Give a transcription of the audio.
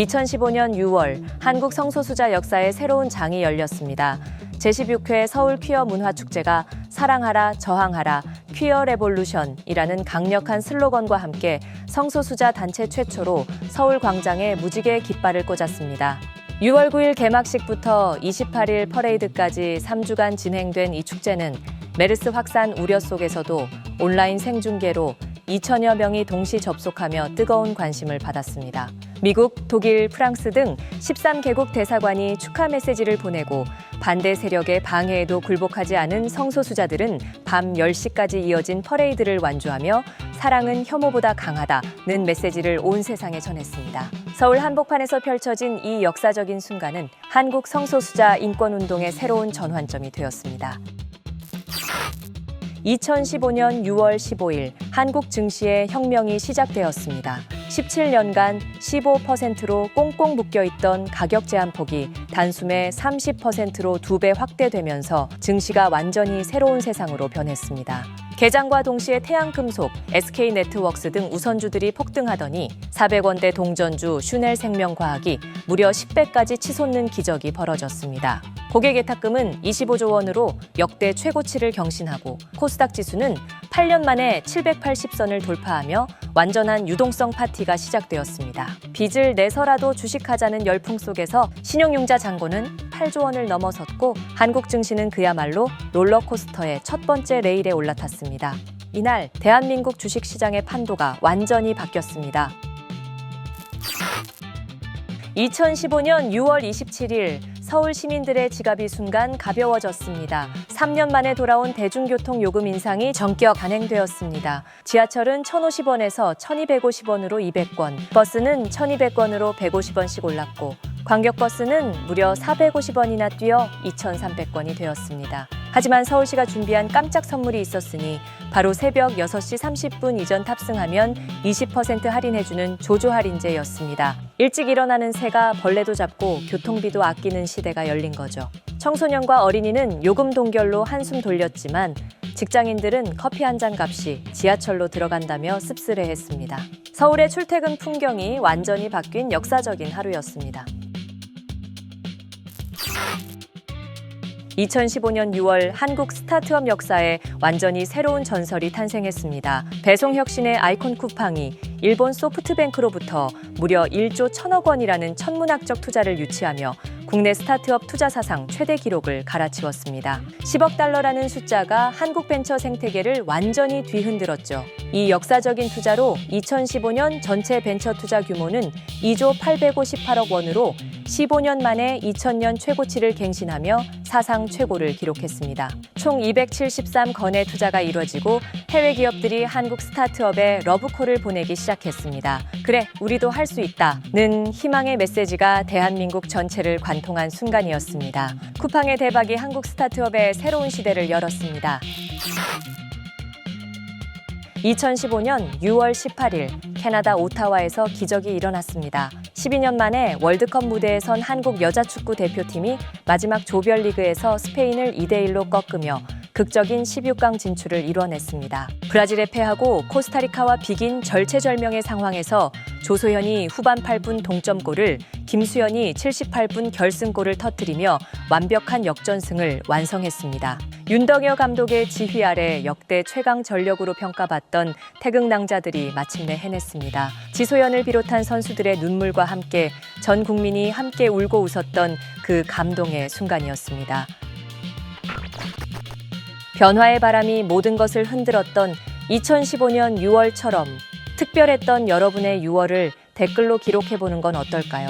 2015년 6월 한국 성소수자 역사의 새로운 장이 열렸습니다. 제16회 서울 퀴어 문화축제가 사랑하라, 저항하라, 퀴어 레볼루션이라는 강력한 슬로건과 함께 성소수자 단체 최초로 서울 광장에 무지개 깃발을 꽂았습니다. 6월 9일 개막식부터 28일 퍼레이드까지 3주간 진행된 이 축제는 메르스 확산 우려 속에서도 온라인 생중계로 2천여 명이 동시 접속하며 뜨거운 관심을 받았습니다. 미국, 독일, 프랑스 등 13개국 대사관이 축하 메시지를 보내고 반대 세력의 방해에도 굴복하지 않은 성소수자들은 밤 10시까지 이어진 퍼레이드를 완주하며 사랑은 혐오보다 강하다는 메시지를 온 세상에 전했습니다. 서울 한복판에서 펼쳐진 이 역사적인 순간은 한국 성소수자 인권운동의 새로운 전환점이 되었습니다. 2015년 6월 15일 한국 증시의 혁명이 시작되었습니다. 17년간 15%로 꽁꽁 묶여있던 가격 제한폭이 단숨에 30%로 2배 확대되면서 증시가 완전히 새로운 세상으로 변했습니다. 개장과 동시에 태양금속, SK네트워크스 등 우선주들이 폭등하더니 400원대 동전주 슈넬생명과학이 무려 10배까지 치솟는 기적이 벌어졌습니다. 고객 예탁금은 25조 원으로 역대 최고치를 경신하고 코스닥 지수는 8년 만에 780선을 돌파하며 완전한 유동성 파티가 시작되었습니다. 빚을 내서라도 주식하자는 열풍 속에서 신용융자 잔고는 8조 원을 넘어섰고 한국 증시는 그야말로 롤러코스터의 첫 번째 레일에 올라탔습니다. 이날 대한민국 주식시장의 판도가 완전히 바뀌었습니다. 2015년 6월 27일 서울 시민들의 지갑이 순간 가벼워졌습니다. 3년 만에 돌아온 대중교통 요금 인상이 전격 단행되었습니다. 지하철은 1,050원에서 1,250원으로 200원, 버스는 1,200원으로 150원씩 올랐고 광역버스는 무려 450원이나 뛰어 2,300원이 되었습니다. 하지만 서울시가 준비한 깜짝 선물이 있었으니 바로 새벽 6시 30분 이전 탑승하면 20% 할인해주는 조조 할인제였습니다. 일찍 일어나는 새가 벌레도 잡고 교통비도 아끼는 시대가 열린 거죠. 청소년과 어린이는 요금 동결로 한숨 돌렸지만 직장인들은 커피 한 잔 값이 지하철로 들어간다며 씁쓸해했습니다. 서울의 출퇴근 풍경이 완전히 바뀐 역사적인 하루였습니다. 2015년 6월 한국 스타트업 역사에 완전히 새로운 전설이 탄생했습니다. 배송혁신의 아이콘 쿠팡이 일본 소프트뱅크로부터 무려 1조 1,000억 원이라는 천문학적 투자를 유치하며 국내 스타트업 투자 사상 최대 기록을 갈아치웠습니다. 10억 달러라는 숫자가 한국 벤처 생태계를 완전히 뒤흔들었죠. 이 역사적인 투자로 2015년 전체 벤처 투자 규모는 2조 858억 원으로 15년 만에 2000년 최고치를 갱신하며 사상 최고를 기록했습니다. 총 273건의 투자가 이뤄지고 해외 기업들이 한국 스타트업에 러브콜을 보내기 시작했습니다. 그래, 우리도 할 수 있다는 희망의 메시지가 대한민국 전체를 관통한 순간이었습니다. 쿠팡의 대박이 한국 스타트업의 새로운 시대를 열었습니다. 2015년 6월 18일 캐나다 오타와에서 기적이 일어났습니다. 12년 만에 월드컵 무대에 선 한국 여자축구 대표팀이 마지막 조별리그에서 스페인을 2대1로 꺾으며 극적인 16강 진출을 이뤄냈습니다. 브라질에 패하고 코스타리카와 비긴 절체절명의 상황에서 조소현이 후반 8분 동점골을, 김수현이 78분 결승골을 터뜨리며 완벽한 역전승을 완성했습니다. 윤덕여 감독의 지휘 아래 역대 최강 전력으로 평가받던 태극낭자들이 마침내 해냈습니다. 지소연을 비롯한 선수들의 눈물과 함께 전 국민이 함께 울고 웃었던 그 감동의 순간이었습니다. 변화의 바람이 모든 것을 흔들었던 2015년 6월처럼 특별했던 여러분의 6월을 댓글로 기록해보는 건 어떨까요?